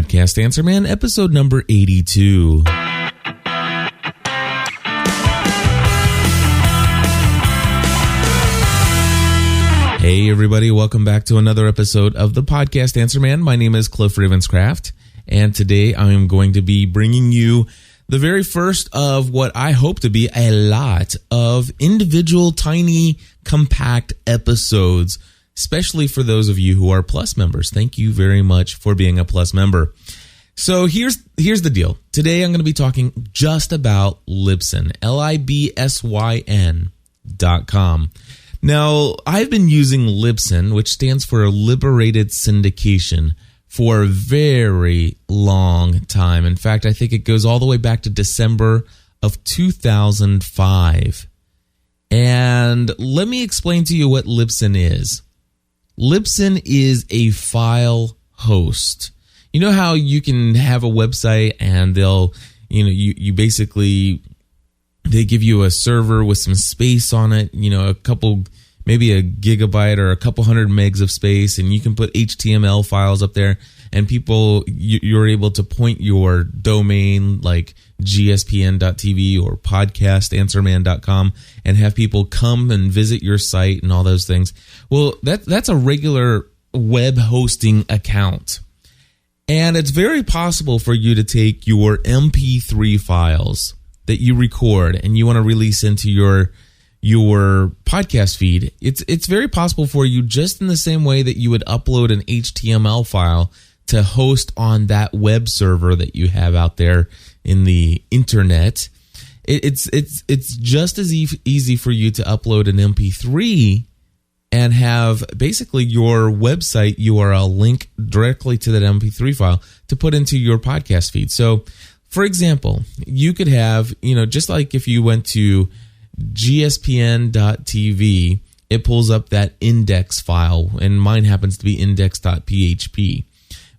Podcast Answer Man, episode number 82. Hey everybody, welcome back to another episode of the Podcast Answer Man. My name is Cliff Ravenscraft, and today I am going to be bringing you the very first of what I hope to be a lot of individual, tiny, compact episodes, especially for those of you who are Plus members. Thank you very much for being a Plus member. So here's the deal. Today I'm going to be talking just about Libsyn, Libsyn.com. Now, I've been using Libsyn, which stands for Liberated Syndication, for a very long time. In fact, I think it goes all the way back to December of 2005. And let me explain to you what Libsyn is. Libsyn is a file host. You know how you can have a website and they'll, you basically, they give you a server with some space on it, maybe a gigabyte or a couple hundred megs of space, and you can put HTML files up there, and you're able to point your domain like gspn.tv or podcastanswerman.com and have people come and visit your site and all those things. Well, that's a regular web hosting account. And it's very possible for you to take your MP3 files that you record and you want to release into your podcast feed. It's very possible for you, just in the same way that you would upload an HTML file to host on that web server that you have out there in the internet. It's just as easy for you to upload an MP3 and have basically your website URL link directly to that MP3 file to put into your podcast feed. So, for example, you could have, just like if you went to gspn.tv, it pulls up that index file, and mine happens to be index.php.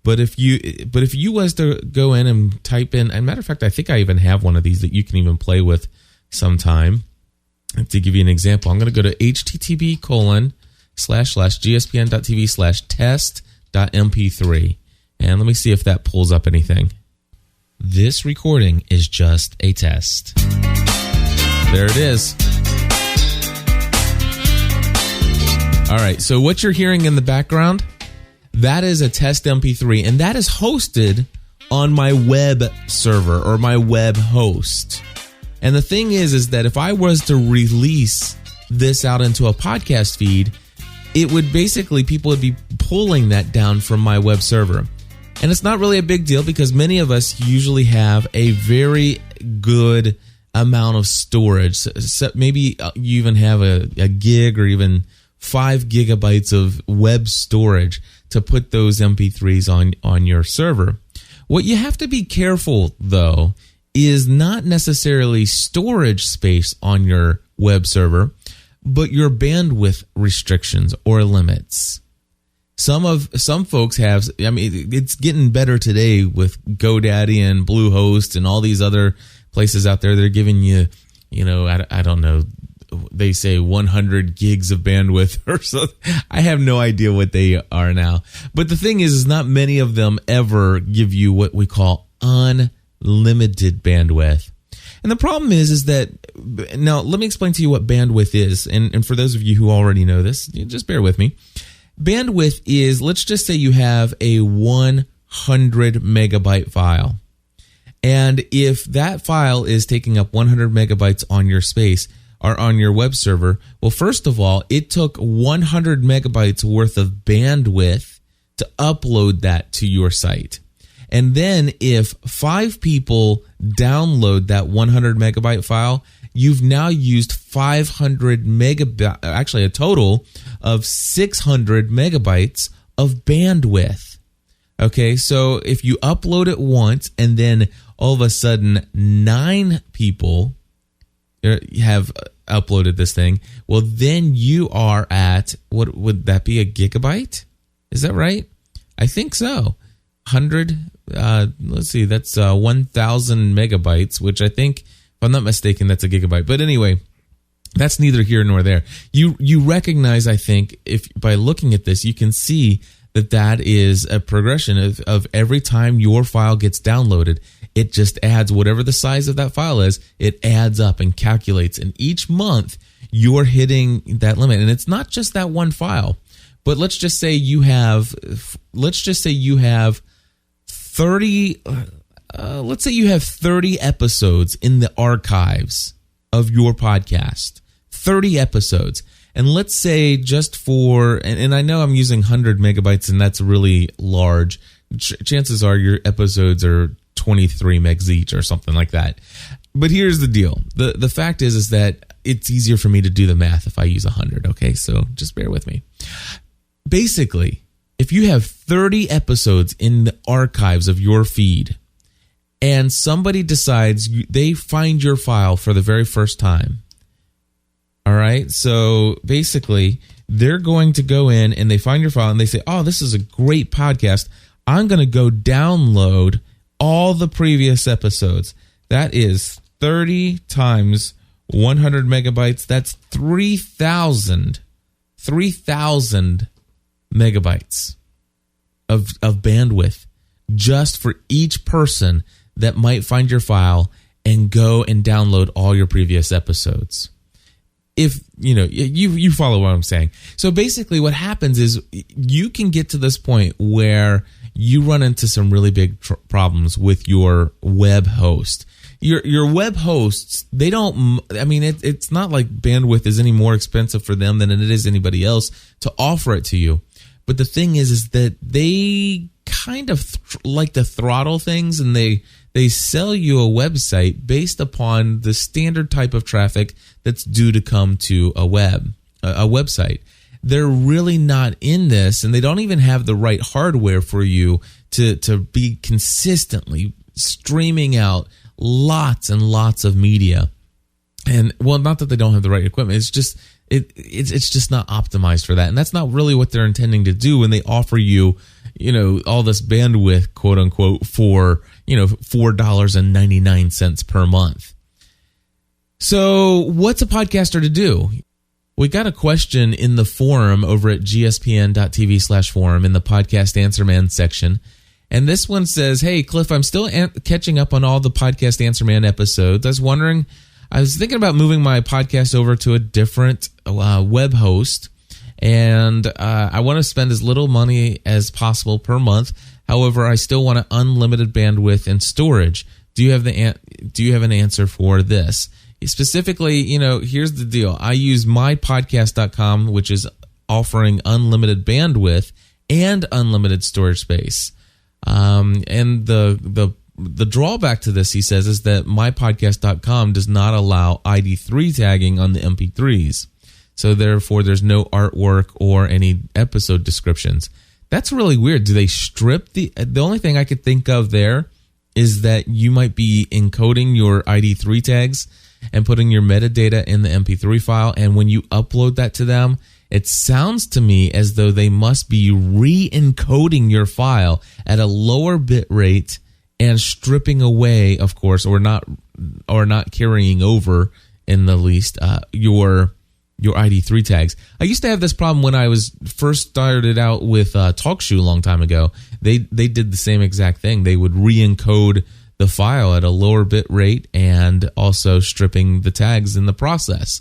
But if you was to go in and type in, and matter of fact, I think I even have one of these that you can even play with sometime. To give you an example, I'm going to go to http://gspn.tv/test.mp3, and let me see if that pulls up anything. This recording is just a test. There it is. All right, so what you're hearing in the background, that is a test MP3, and that is hosted on my web server or my web host. And the thing is that if I was to release this out into a podcast feed, it would basically, people would be pulling that down from my web server. And it's not really a big deal because many of us usually have a very good amount of storage. So maybe you even have a gig or even 5 gigabytes of web storage to put those MP3s on your server. What you have to be careful, though, is not necessarily storage space on your web server, but your bandwidth restrictions or limits. Some folks have, it's getting better today with GoDaddy and Bluehost and all these other places out there. They're giving you, I don't know, they say 100 gigs of bandwidth or so. I have no idea what they are now. But the thing is not many of them ever give you what we call unlimited bandwidth. And the problem is that, now let me explain to you what bandwidth is. And for those of you who already know this, just bear with me. Bandwidth is, let's just say you have a 100 megabyte file. And if that file is taking up 100 megabytes on your space or on your web server, well, first of all, it took 100 megabytes worth of bandwidth to upload that to your site. And then if 5 people download that 100 megabyte file, you've now used 500 megabytes, actually a total of 600 megabytes of bandwidth. Okay, so if you upload it once and then all of a sudden 9 people have uploaded this thing, well, then you are at, what would that be, a gigabyte? Is that right? I think so. 100, let's see, that's 1,000 megabytes, which I think, if I'm not mistaken, that's a gigabyte. But anyway, that's neither here nor there. You recognize, I think, if by looking at this, you can see that is a progression of every time your file gets downloaded, it just adds whatever the size of that file is, it adds up and calculates. And each month you're hitting that limit. And it's not just that one file, but let's just say you have 30, let's say you have 30 episodes in the archives of your podcast, 30 episodes. And let's say just for, and I know I'm using 100 megabytes and that's really large. Chances are your episodes are 23 megs each or something like that. But here's the deal. The fact is that it's easier for me to do the math if I use 100. Okay, so just bear with me. Basically, if you have 30 episodes in the archives of your feed and somebody decides they find your file for the very first time, all right, so basically they're going to go in and they find your file and they say, oh, this is a great podcast. I'm going to go download all the previous episodes. That is 30 times 100 megabytes. That's 3,000 megabytes of bandwidth just for each person that might find your file and go and download all your previous episodes. If you follow what I'm saying. So basically what happens is you can get to this point where you run into some really big problems with your web host. Your web hosts, they don't, I mean, it's not like bandwidth is any more expensive for them than it is anybody else to offer it to you. But the thing is that they kind of like to throttle things, and they sell you a website based upon the standard type of traffic that's due to come to a website. They're really not in this, and they don't even have the right hardware for you to be consistently streaming out lots and lots of media. And well, not that they don't have the right equipment, it's just it's just not optimized for that. And that's not really what they're intending to do when they offer you, all this bandwidth, quote unquote, for, $4.99 per month. So what's a podcaster to do? We got a question in the forum over at gspn.tv/forum in the podcast Answer Man section. And this one says, hey, Cliff, I'm still catching up on all the podcast Answer Man episodes. I was thinking about moving my podcast over to a different web host, and I want to spend as little money as possible per month. However, I still want unlimited bandwidth and storage. Do you have an answer for this? Specifically, here's the deal. I use mypodcast.com, which is offering unlimited bandwidth and unlimited storage space. And the drawback to this, he says, is that mypodcast.com does not allow ID3 tagging on the MP3s. So therefore, there's no artwork or any episode descriptions. That's really weird. Do they strip the only thing I could think of there is that you might be encoding your ID3 tags and putting your metadata in the MP3 file. And when you upload that to them, it sounds to me as though they must be re-encoding your file at a lower bit rate and stripping away, of course, or not carrying over in the least your ID3 tags. I used to have this problem when I was first started out with TalkShoe a long time ago. They did the same exact thing. They would re-encode the file at a lower bit rate and also stripping the tags in the process.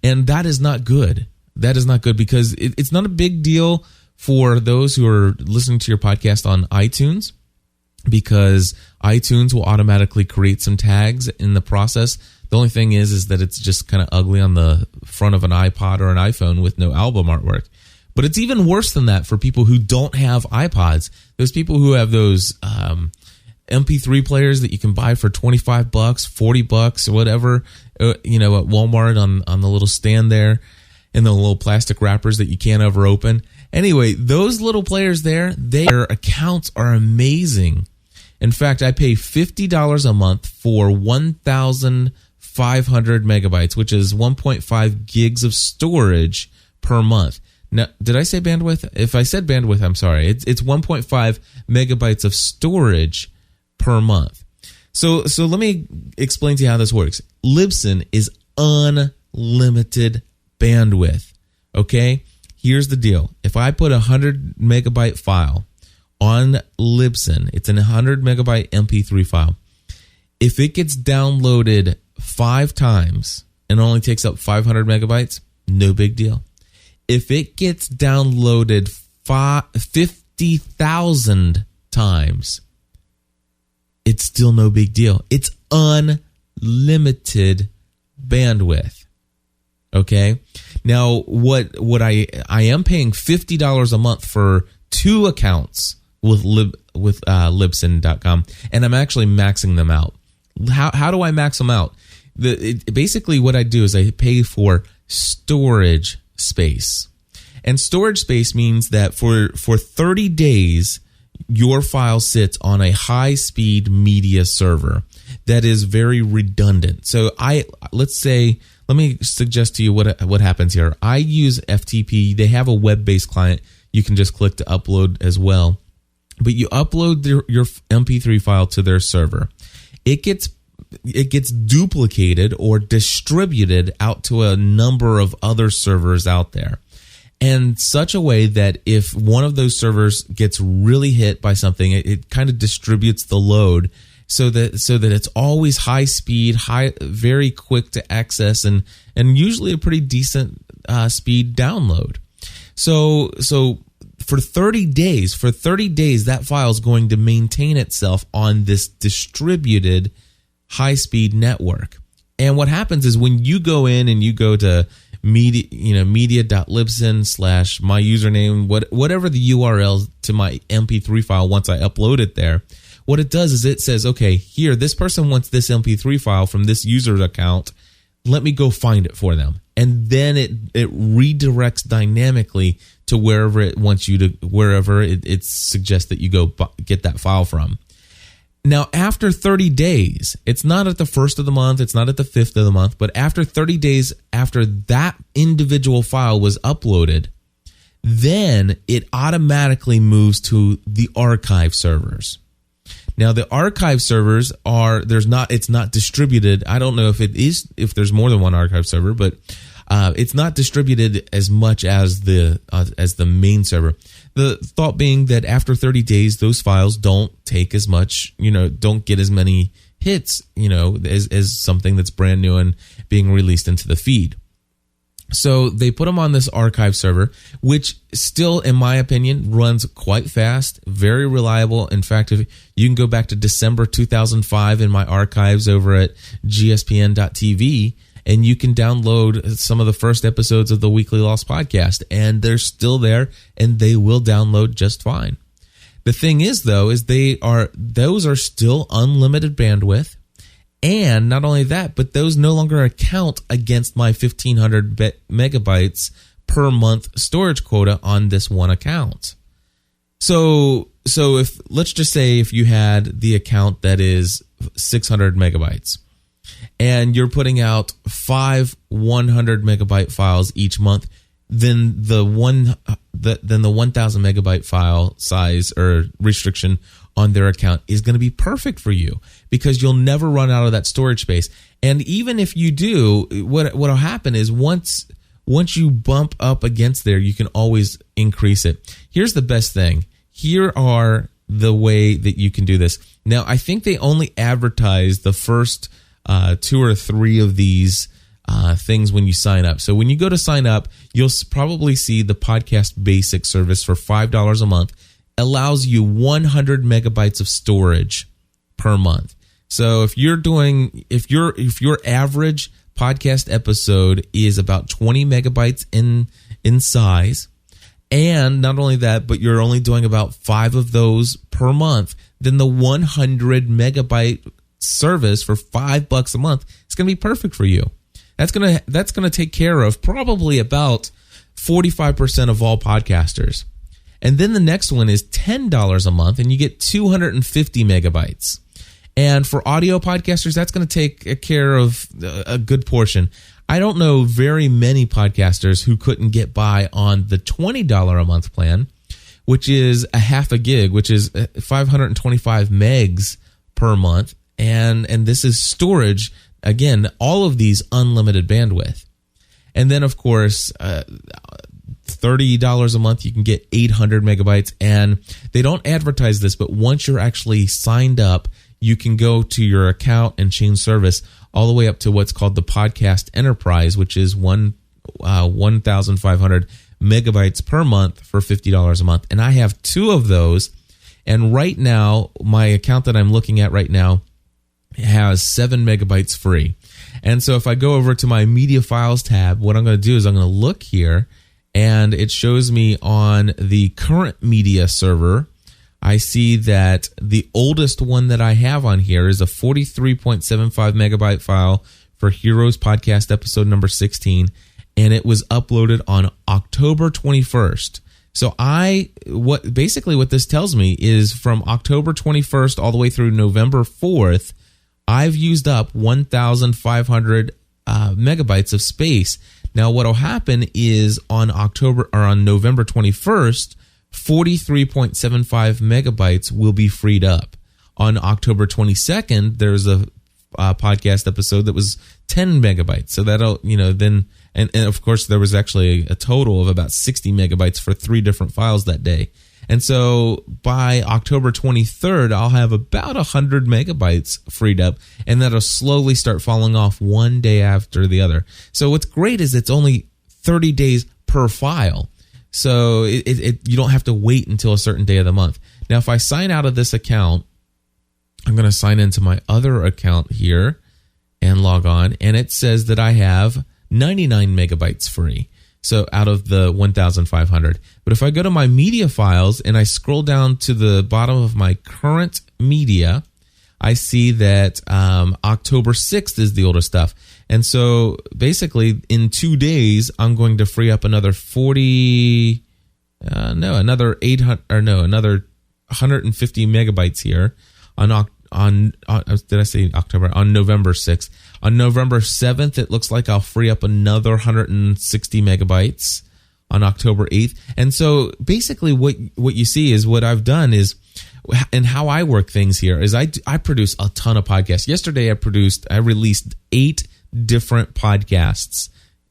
And that is not good. That is not good because it's not a big deal for those who are listening to your podcast on iTunes, because iTunes will automatically create some tags in the process. The only thing is that it's just kind of ugly on the front of an iPod or an iPhone with no album artwork. But it's even worse than that for people who don't have iPods. Those people who have those MP3 players that you can buy for $25, $40, or whatever, at Walmart on the little stand there, and the little plastic wrappers that you can't ever open. Anyway, those little players there, their accounts are amazing. In fact, I pay $50 a month for 1,500 megabytes, which is 1.5 gigs of storage per month. Now, did I say bandwidth? If I said bandwidth, I'm sorry. It's 1.5 megabytes of storage per month. So let me explain to you how this works. Libsyn is unlimited bandwidth. Okay? Here's the deal. If I put a 100 megabyte file on Libsyn, it's an 100 megabyte MP3 file. If it gets downloaded 5 times and only takes up 500 megabytes, no big deal. If it gets downloaded 50,000 times, it's still no big deal. It's unlimited bandwidth. Okay? Now, what I am paying $50 a month for 2 accounts with Libsyn.com, and I'm actually maxing them out. How do I max them out? Basically, what I do is I pay for storage space. And storage space means that for 30 days, your file sits on a high-speed media server that is very redundant. So let me suggest to you what happens here. I use FTP. They have a web-based client. You can just click to upload as well. But you upload your MP3 file to their server. It gets duplicated or distributed out to a number of other servers out there. And such a way that if one of those servers gets really hit by something, it kind of distributes the load so that it's always high speed, very quick to access, and usually a pretty decent speed download. So for 30 days, that file is going to maintain itself on this distributed high-speed network. And what happens is when you go in and you go to media.libsyn / my username, whatever the URL to my MP3 file once I upload it there, what it does is it says, okay, here, this person wants this MP3 file from this user's account. Let me go find it for them. And then it redirects dynamically to wherever it wants you to, wherever it suggests that you go get that file from. Now, after 30 days, it's not at the 1st of the month, it's not at the 5th of the month, but after 30 days after that individual file was uploaded, then it automatically moves to the archive servers. Now, the archive servers it's not distributed. I don't know if there's more than one archive server, but it's not distributed as much as the main server. The thought being that after 30 days, those files don't take as much, don't get as many hits, as something that's brand new and being released into the feed. So they put them on this archive server, which still, in my opinion, runs quite fast, very reliable. In fact, if you can go back to December 2005 in my archives over at gspn.tv, and you can download some of the first episodes of the Weekly Lost podcast, and they're still there, and they will download just fine. The thing is, though, is those are still unlimited bandwidth, and not only that, but those no longer account against my 1,500 megabytes per month storage quota on this one account. So let's just say if you had the account that is 600 megabytes, and you're putting out 5 100 megabyte files each month, then the 1,000 megabyte file size or restriction on their account is going to be perfect for you because you'll never run out of that storage space. And even if you do, what'll happen is once you bump up against there, you can always increase it. Here's the best thing. Here are the way that you can do this. Now, I think they only advertise the first 2 or 3 of these things when you sign up. So when you go to sign up, you'll probably see the Podcast Basic service for $5 a month. Allows you 100 megabytes of storage per month. So if your average podcast episode is about 20 megabytes in size, and not only that, but you're only doing about 5 of those per month, then the 100 megabyte service for $5 a month is going to be perfect for you. That's going to take care of probably about 45% of all podcasters. And then the next one is $10 a month, and you get 250 megabytes. And for audio podcasters, that's going to take care of a good portion. I don't know very many podcasters who couldn't get by on the $20 a month plan, which is a half a gig, which is 525 megs per month. And this is storage. Again, all of these unlimited bandwidth. And then, of course, $30 a month, you can get 800 megabytes. And they don't advertise this, but once you're actually signed up, you can go to your account and change service all the way up to what's called the Podcast Enterprise, which is 1,500 megabytes per month for $50 a month. And I have 2 of those. And right now, my account that I'm looking at right now has 7 megabytes free. And so if I go over to my media files tab, what I'm going to do is I'm going to look here, and it shows me on the current media server, I see that the oldest one that I have on here is a 43.75 megabyte file for Heroes Podcast episode number 16, and it was uploaded on October 21st. So what this tells me is from October 21st all the way through November 4th, I've used up 1,500 megabytes of space. Now, what'll happen is on November 21st, 43.75 megabytes will be freed up. On October 22nd, there's a podcast episode that was 10 megabytes. So that'll, then, and of course, there was actually a total of about 60 megabytes for 3 different files that day. And so by October 23rd, I'll have about 100 megabytes freed up, and that'll slowly start falling off one day after the other. So what's great is it's only 30 days per file. So you don't have to wait until a certain day of the month. Now, if I sign out of this account, I'm going to sign into my other account here and log on, and it says that I have 99 megabytes free. So out of the 1,500. But if I go to my media files and I scroll down to the bottom of my current media, I see that October 6th is the oldest stuff. And so basically in 2 days, I'm going to free up another 150 megabytes here on did I say October? On November 6th. On November 7th, it looks like I'll free up another 160 megabytes on October 8th. And so basically what you see is what I've done is, and how I work things here is I produce a ton of podcasts. Yesterday I released 8 different podcasts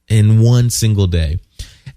in one single day.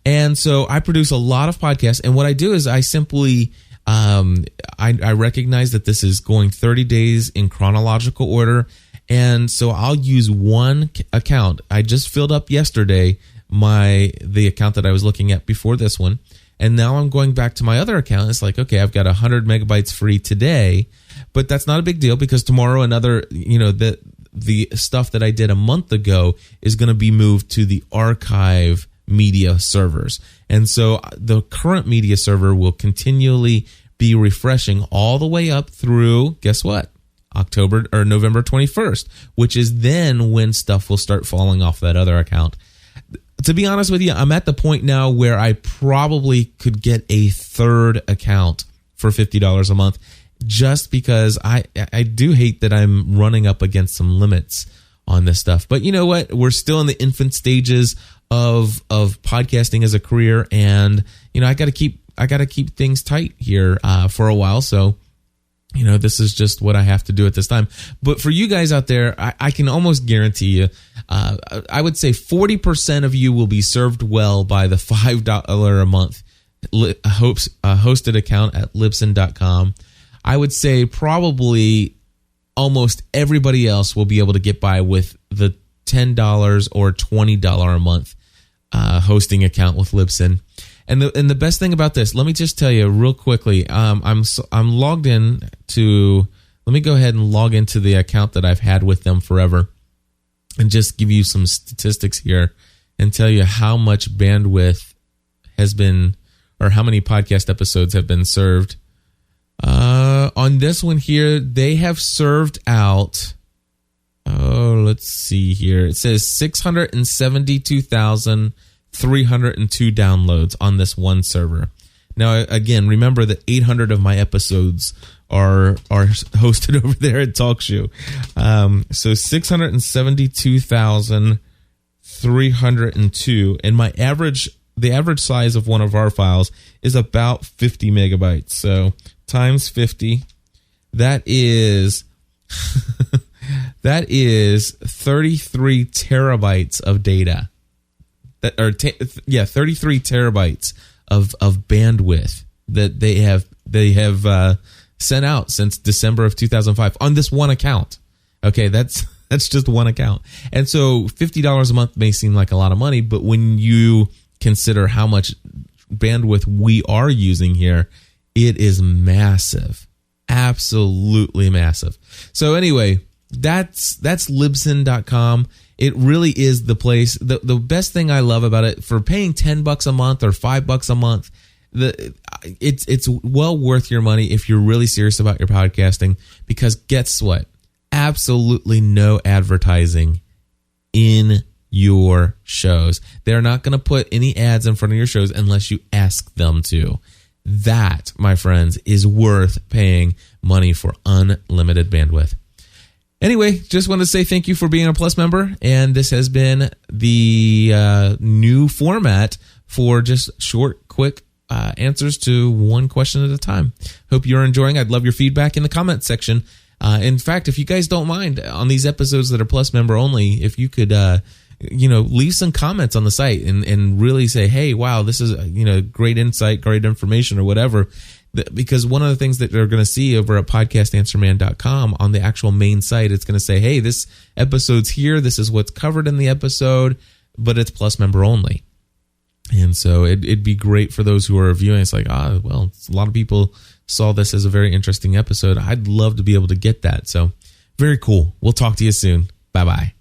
And so I produce a lot of podcasts. And what I do is I simply, I recognize that this is going 30 days in chronological order. And so I'll use one account. I just filled up yesterday the account that I was looking at before this one. And now I'm going back to my other account. It's like, okay, I've got 100 megabytes free today, but that's not a big deal because tomorrow the stuff that I did a month ago is going to be moved to the archive media servers. And so the current media server will continually be refreshing all the way up through, guess what? November 21st, which is then when stuff will start falling off that other account. To be honest with you, I'm at the point now where I probably could get a third account for $50 a month, just because I do hate that I'm running up against some limits on this stuff. But you know what? We're still in the infant stages of podcasting as a career, and I got to keep things tight here for a while. So this is just what I have to do at this time. But for you guys out there, I can almost guarantee you, I would say 40% of you will be served well by the $5 a month hosted account at Libsyn.com. I would say probably almost everybody else will be able to get by with the $10 or $20 a month hosting account with Libsyn. And the best thing about this, let me just tell you real quickly. I'm logged in to. Let me go ahead and log into the account that I've had with them forever, and just give you some statistics here, and tell you how much bandwidth has been, or how many podcast episodes have been served. On this one here, they have served out. Oh, let's see here. It says 672,302 downloads on this one server. Now, again, remember that 800 of my episodes are hosted over there at TalkShoe. So 672,302, and the average size of one of our files is about 50 megabytes. So times 50, that is 33 terabytes of data. 33 terabytes of bandwidth that they have sent out since December of 2005 on this one account. Okay, that's just one account. And so $50 a month may seem like a lot of money, but when you consider how much bandwidth we are using here, it is massive. Absolutely massive. So anyway, that's Libsyn.com. It really is the place. The best thing I love about it, for paying $10 a month or $5 a month, it's well worth your money if you're really serious about your podcasting, because guess what? Absolutely no advertising in your shows. They're not going to put any ads in front of your shows unless you ask them to. That, my friends, is worth paying money for unlimited bandwidth. Anyway, just want to say thank you for being a Plus member. And this has been the new format for just short, quick answers to one question at a time. Hope you're enjoying. I'd love your feedback in the comments section. In fact, if you guys don't mind, on these episodes that are Plus member only, if you could leave some comments on the site and really say, hey, wow, this is great insight, great information, or whatever. Because one of the things that they're going to see over at podcastanswerman.com on the actual main site, it's going to say, hey, this episode's here. This is what's covered in the episode, but it's Plus member only. And so it'd be great for those who are viewing. It's like, a lot of people saw this as a very interesting episode. I'd love to be able to get that. So very cool. We'll talk to you soon. Bye-bye.